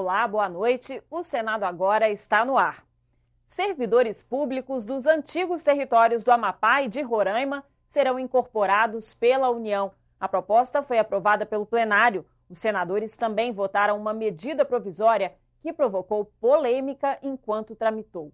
Olá, boa noite. O Senado agora está no ar. Servidores públicos dos antigos territórios do Amapá e de Roraima serão incorporados pela União. A proposta foi aprovada pelo plenário. Os senadores também votaram uma medida provisória que provocou polêmica enquanto tramitou.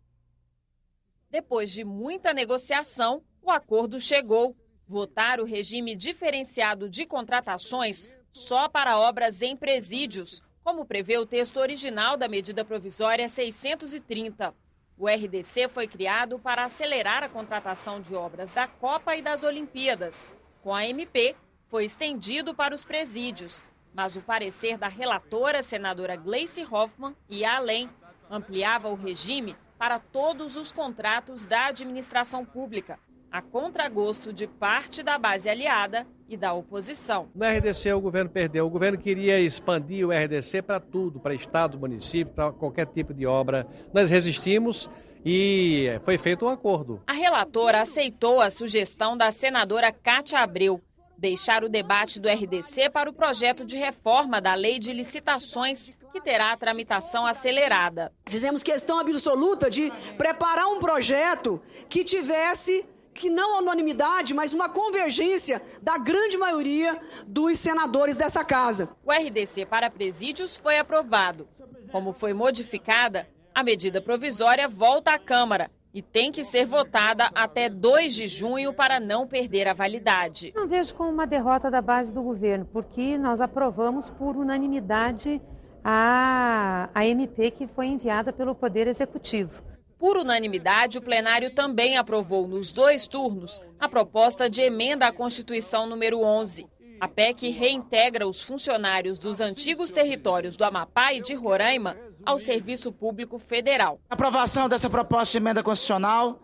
Depois de muita negociação, o acordo chegou. Votar o regime diferenciado de contratações só para obras em presídios, como prevê o texto original da medida provisória 630. O RDC foi criado para acelerar a contratação de obras da Copa e das Olimpíadas. Com a MP, foi estendido para os presídios, mas o parecer da relatora, senadora Gleice Hoffmann, ia além. Ampliava o regime para todos os contratos da administração pública, a contragosto de parte da base aliada e da oposição. No RDC o governo perdeu. O governo queria expandir o RDC para tudo, para estado, município, para qualquer tipo de obra. Nós resistimos e foi feito um acordo. A relatora aceitou a sugestão da senadora Cátia Abreu, deixar o debate do RDC para o projeto de reforma da Lei de Licitações, que terá a tramitação acelerada. Fizemos questão absoluta de preparar um projeto que tivesse, que não unanimidade, mas uma convergência da grande maioria dos senadores dessa casa. O RDC para presídios foi aprovado. Como foi modificada, a medida provisória volta à Câmara e tem que ser votada até 2 de junho para não perder a validade. Não vejo como uma derrota da base do governo, porque nós aprovamos por unanimidade a MP que foi enviada pelo Poder Executivo. Por unanimidade, o plenário também aprovou nos 2 turnos a proposta de emenda à Constituição número 11. A PEC reintegra os funcionários dos antigos territórios do Amapá e de Roraima ao Serviço Público Federal. A aprovação dessa proposta de emenda constitucional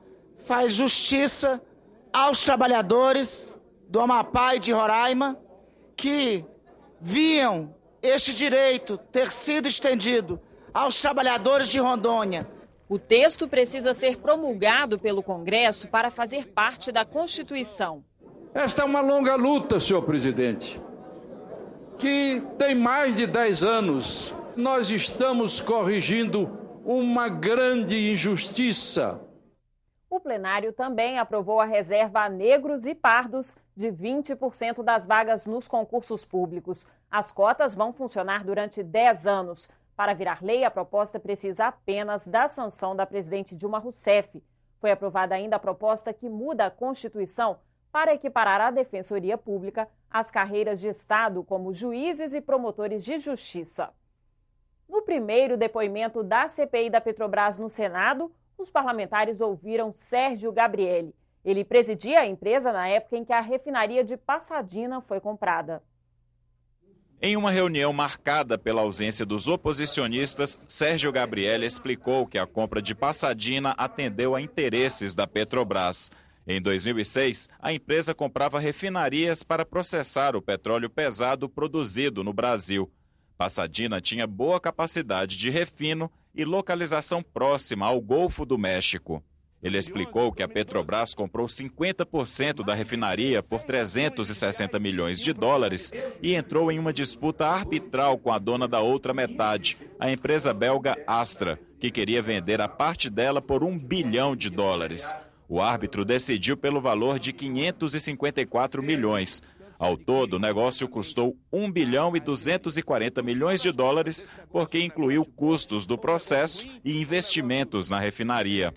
faz justiça aos trabalhadores do Amapá e de Roraima que viam este direito ter sido estendido aos trabalhadores de Rondônia. O texto precisa ser promulgado pelo Congresso para fazer parte da Constituição. Esta é uma longa luta, senhor presidente, que tem mais de 10 anos. Nós estamos corrigindo uma grande injustiça. O plenário também aprovou a reserva a negros e pardos de 20% das vagas nos concursos públicos. As cotas vão funcionar durante 10 anos. Para virar lei, a proposta precisa apenas da sanção da presidente Dilma Rousseff. Foi aprovada ainda a proposta que muda a Constituição para equiparar a Defensoria Pública às carreiras de Estado, como juízes e promotores de justiça. No primeiro depoimento da CPI da Petrobras no Senado, os parlamentares ouviram Sérgio Gabrielli. Ele presidia a empresa na época em que a refinaria de Passadina foi comprada. Em uma reunião marcada pela ausência dos oposicionistas, Sérgio Gabrielli explicou que a compra de Passadina atendeu a interesses da Petrobras. Em 2006, a empresa comprava refinarias para processar o petróleo pesado produzido no Brasil. Passadina tinha boa capacidade de refino e localização próxima ao Golfo do México. Ele explicou que a Petrobras comprou 50% da refinaria por 360 milhões de dólares e entrou em uma disputa arbitral com a dona da outra metade, a empresa belga Astra, que queria vender a parte dela por $1 bilhão. O árbitro decidiu pelo valor de 554 milhões. Ao todo, o negócio custou $1 bilhão e 240 milhões porque incluiu custos do processo e investimentos na refinaria.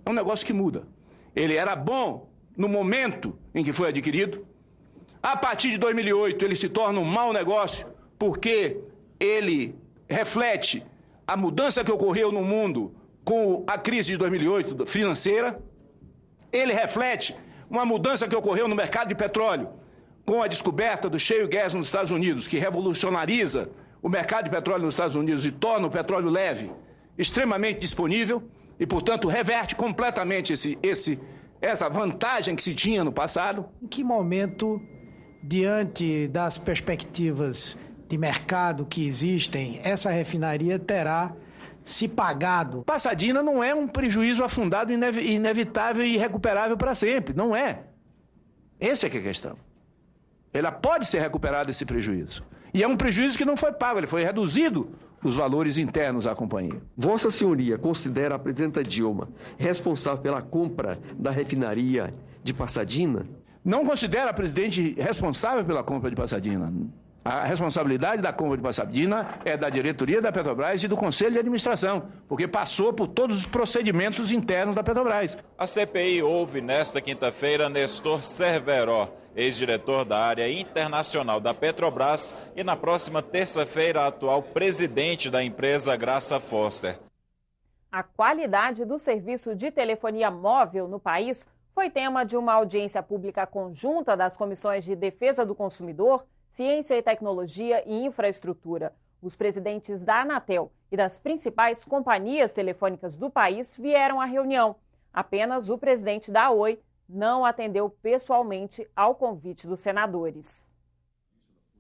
É um negócio que muda. Ele era bom no momento em que foi adquirido. A partir de 2008, ele se torna um mau negócio porque ele reflete a mudança que ocorreu no mundo com a crise de 2008 financeira. Ele reflete uma mudança que ocorreu no mercado de petróleo com a descoberta do shale gas nos Estados Unidos, que revolucionariza o mercado de petróleo nos Estados Unidos e torna o petróleo leve extremamente disponível. E, portanto, reverte completamente essa vantagem que se tinha no passado. Em que momento, diante das perspectivas de mercado que existem, essa refinaria terá se pagado? Passadina não é um prejuízo afundado, inevitável e irrecuperável para sempre. Não é. Essa é que é a questão. Ela pode ser recuperado esse prejuízo. E é um prejuízo que não foi pago, ele foi reduzido os valores internos à companhia. Vossa Senhoria considera a presidenta Dilma responsável pela compra da refinaria de Passadina? Não considero a presidente responsável pela compra de Passadina. A responsabilidade da compra de Passadina é da diretoria da Petrobras e do Conselho de Administração, porque passou por todos os procedimentos internos da Petrobras. A CPI ouve nesta quinta-feira Nestor Cerveró, ex-diretor da área internacional da Petrobras, e na próxima terça-feira a atual presidente da empresa, Graça Foster. A qualidade do serviço de telefonia móvel no país foi tema de uma audiência pública conjunta das comissões de Defesa do Consumidor, Ciência e Tecnologia e Infraestrutura. Os presidentes da Anatel e das principais companhias telefônicas do país vieram à reunião. Apenas o presidente da Oi não atendeu pessoalmente ao convite dos senadores.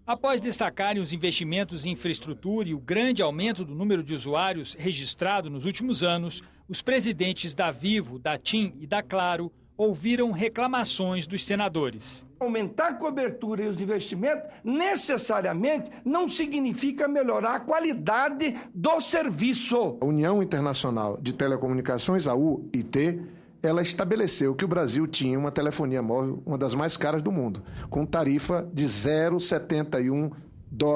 Após destacarem os investimentos em infraestrutura e o grande aumento do número de usuários registrado nos últimos anos, os presidentes da Vivo, da TIM e da Claro ouviram reclamações dos senadores. Aumentar a cobertura e os investimentos necessariamente não significa melhorar a qualidade do serviço. A União Internacional de Telecomunicações, a UIT, ela estabeleceu que o Brasil tinha uma telefonia móvel, uma das mais caras do mundo, com tarifa de 0,71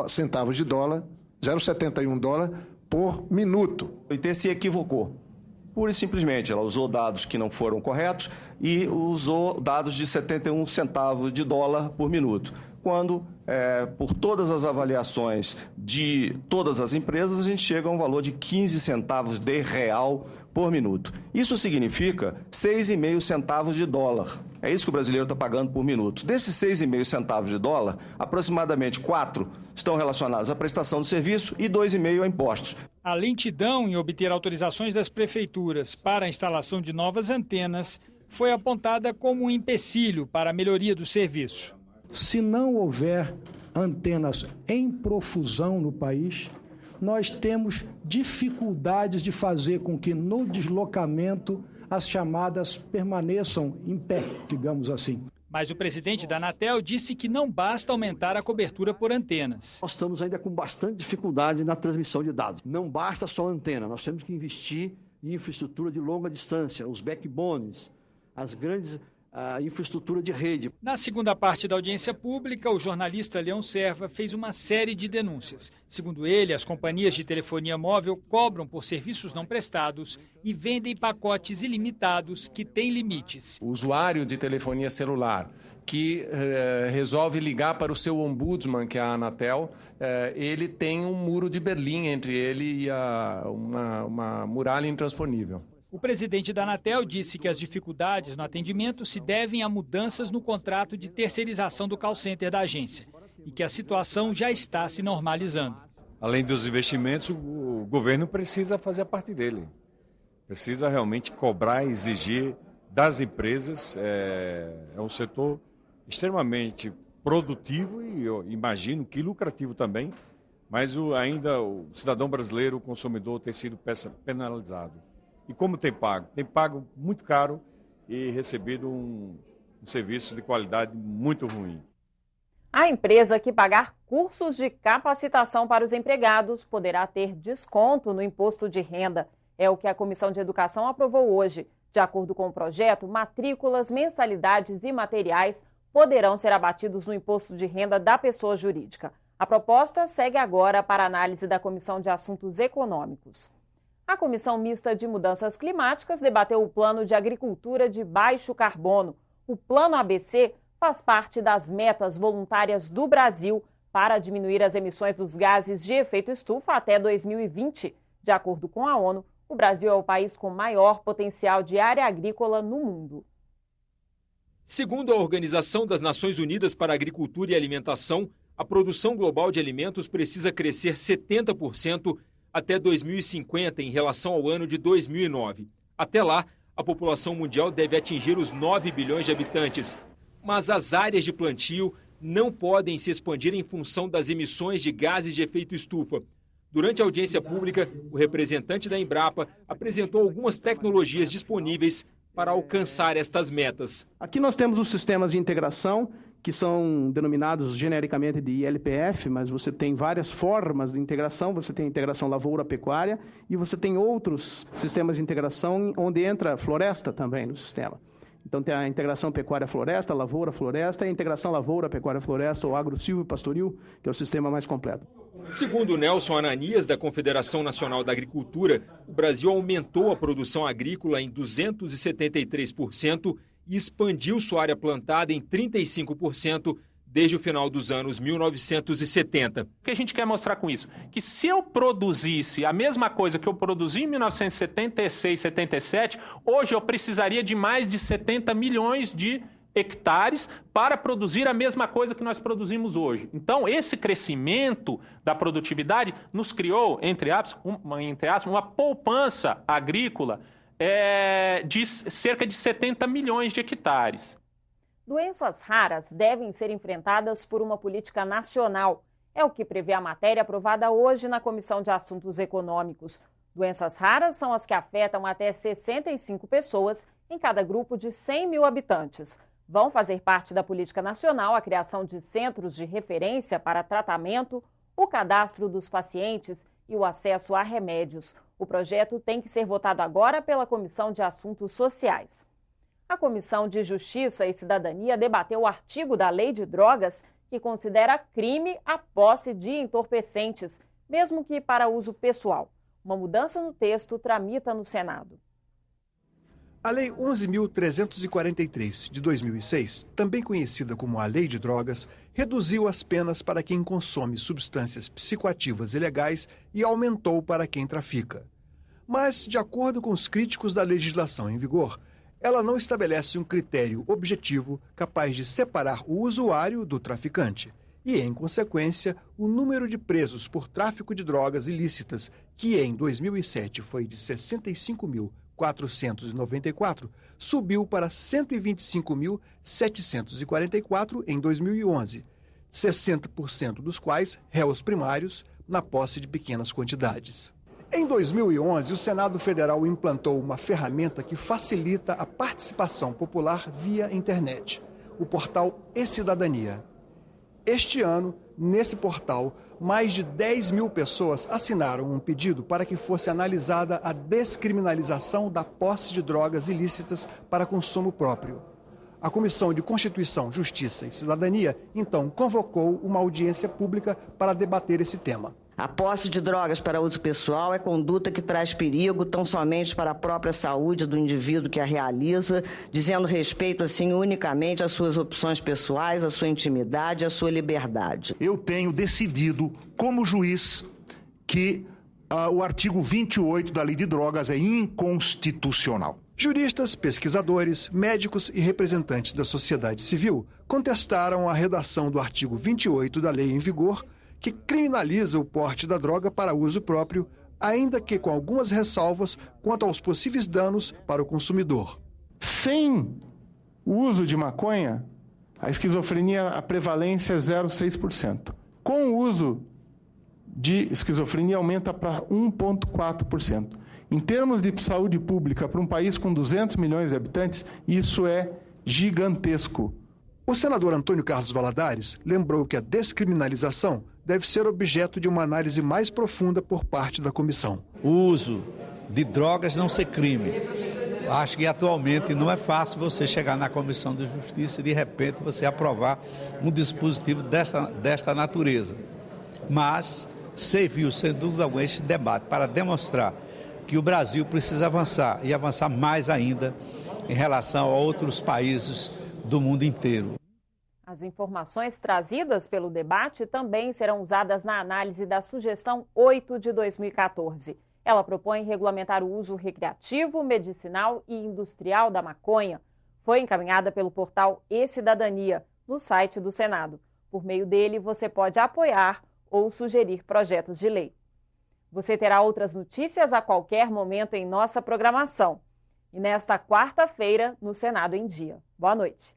centavos de dólar, 0,71 dólar por minuto. A UIT se equivocou. Pura e simplesmente, ela usou dados que não foram corretos e usou dados de 71 centavos de dólar por minuto. Quando, por todas as avaliações de todas as empresas, a gente chega a um valor de 15 centavos de real por minuto. Isso significa 6,5 centavos de dólar. É isso que o brasileiro está pagando por minuto. Desses 6,5 centavos de dólar, aproximadamente 4 estão relacionados à prestação do serviço e 2,5 a impostos. A lentidão em obter autorizações das prefeituras para a instalação de novas antenas foi apontada como um empecilho para a melhoria do serviço. Se não houver antenas em profusão no país, nós temos dificuldades de fazer com que no deslocamento as chamadas permaneçam em pé, digamos assim. Mas o presidente da Anatel disse que não basta aumentar a cobertura por antenas. Nós estamos ainda com bastante dificuldade na transmissão de dados. Não basta só antena, nós temos que investir em infraestrutura de longa distância, os backbones, as grandes infraestrutura de rede. Na segunda parte da audiência pública, o jornalista Leão Serva fez uma série de denúncias. Segundo ele, as companhias de telefonia móvel cobram por serviços não prestados e vendem pacotes ilimitados que têm limites. O usuário de telefonia celular que resolve ligar para o seu ombudsman, que é a Anatel, ele tem um muro de Berlim entre ele e uma muralha intransponível. O presidente da Anatel disse que as dificuldades no atendimento se devem a mudanças no contrato de terceirização do call center da agência e que a situação já está se normalizando. Além dos investimentos, o governo precisa fazer a parte dele. Precisa realmente cobrar e exigir das empresas. É um setor extremamente produtivo e eu imagino que lucrativo também, mas ainda o cidadão brasileiro, o consumidor, tem sido penalizado. E como tem pago? Tem pago muito caro e recebido um serviço de qualidade muito ruim. A empresa que pagar cursos de capacitação para os empregados poderá ter desconto no imposto de renda. É o que a Comissão de Educação aprovou hoje. De acordo com o projeto, matrículas, mensalidades e materiais poderão ser abatidos no imposto de renda da pessoa jurídica. A proposta segue agora para análise da Comissão de Assuntos Econômicos. A Comissão Mista de Mudanças Climáticas debateu o Plano de Agricultura de Baixo Carbono. O Plano ABC faz parte das metas voluntárias do Brasil para diminuir as emissões dos gases de efeito estufa até 2020. De acordo com a ONU, o Brasil é o país com maior potencial de área agrícola no mundo. Segundo a Organização das Nações Unidas para a Agricultura e Alimentação, a produção global de alimentos precisa crescer 70% até 2050 em relação ao ano de 2009. Até lá, a população mundial deve atingir os 9 bilhões de habitantes. Mas as áreas de plantio não podem se expandir em função das emissões de gases de efeito estufa. Durante a audiência pública, o representante da Embrapa apresentou algumas tecnologias disponíveis para alcançar estas metas. Aqui nós temos os sistemas de integração que são denominados genericamente de ILPF, mas você tem várias formas de integração, você tem a integração lavoura-pecuária e você tem outros sistemas de integração onde entra floresta também no sistema. Então tem a integração pecuária-floresta, lavoura-floresta e a integração lavoura-pecuária-floresta ou agro-silvio-pastoril, que é o sistema mais completo. Segundo Nelson Ananias, da Confederação Nacional da Agricultura, o Brasil aumentou a produção agrícola em 273% e expandiu sua área plantada em 35% desde o final dos anos 1970. O que a gente quer mostrar com isso? Que se eu produzisse a mesma coisa que eu produzi em 1976, 77, hoje eu precisaria de mais de 70 milhões de hectares para produzir a mesma coisa que nós produzimos hoje. Então, esse crescimento da produtividade nos criou, entre aspas, uma poupança agrícola de cerca de 70 milhões de hectares. Doenças raras devem ser enfrentadas por uma política nacional. É o que prevê a matéria aprovada hoje na Comissão de Assuntos Econômicos. Doenças raras são as que afetam até 65 pessoas em cada grupo de 100 mil habitantes. Vão fazer parte da política nacional a criação de centros de referência para tratamento, o cadastro dos pacientes e o acesso a remédios. O projeto tem que ser votado agora pela Comissão de Assuntos Sociais. A Comissão de Justiça e Cidadania debateu o artigo da Lei de Drogas que considera crime a posse de entorpecentes, mesmo que para uso pessoal. Uma mudança no texto tramita no Senado. A Lei 11.343, de 2006, também conhecida como a Lei de Drogas, reduziu as penas para quem consome substâncias psicoativas ilegais e aumentou para quem trafica. Mas, de acordo com os críticos da legislação em vigor, ela não estabelece um critério objetivo capaz de separar o usuário do traficante e, em consequência, o número de presos por tráfico de drogas ilícitas, que em 2007 foi de 65.494, subiu para 125.744 em 2011, 60% dos quais réus primários na posse de pequenas quantidades. Em 2011, o Senado Federal implantou uma ferramenta que facilita a participação popular via internet, o portal E-Cidadania. Este ano, nesse portal, mais de 10 mil pessoas assinaram um pedido para que fosse analisada a descriminalização da posse de drogas ilícitas para consumo próprio. A Comissão de Constituição, Justiça e Cidadania, então, convocou uma audiência pública para debater esse tema. A posse de drogas para uso pessoal é conduta que traz perigo tão somente para a própria saúde do indivíduo que a realiza, dizendo respeito, assim, unicamente às suas opções pessoais, à sua intimidade, à sua liberdade. Eu tenho decidido, como juiz, que o artigo 28 da Lei de Drogas é inconstitucional. Juristas, pesquisadores, médicos e representantes da sociedade civil contestaram a redação do artigo 28 da lei em vigor, que criminaliza o porte da droga para uso próprio, ainda que com algumas ressalvas quanto aos possíveis danos para o consumidor. Sem o uso de maconha, a esquizofrenia, a prevalência é 0,6%. Com o uso de esquizofrenia, aumenta para 1,4%. Em termos de saúde pública, para um país com 200 milhões de habitantes, isso é gigantesco. O senador Antônio Carlos Valadares lembrou que a descriminalização deve ser objeto de uma análise mais profunda por parte da comissão. O uso de drogas não ser crime. Acho que atualmente não é fácil você chegar na Comissão de Justiça e de repente você aprovar um dispositivo desta natureza. Mas serviu, sem dúvida alguma, este debate para demonstrar que o Brasil precisa avançar e avançar mais ainda em relação a outros países do mundo inteiro. As informações trazidas pelo debate também serão usadas na análise da Sugestão 8 de 2014. Ela propõe regulamentar o uso recreativo, medicinal e industrial da maconha. Foi encaminhada pelo portal E-Cidadania, no site do Senado. Por meio dele, você pode apoiar ou sugerir projetos de lei. Você terá outras notícias a qualquer momento em nossa programação. E nesta quarta-feira, no Senado em Dia. Boa noite.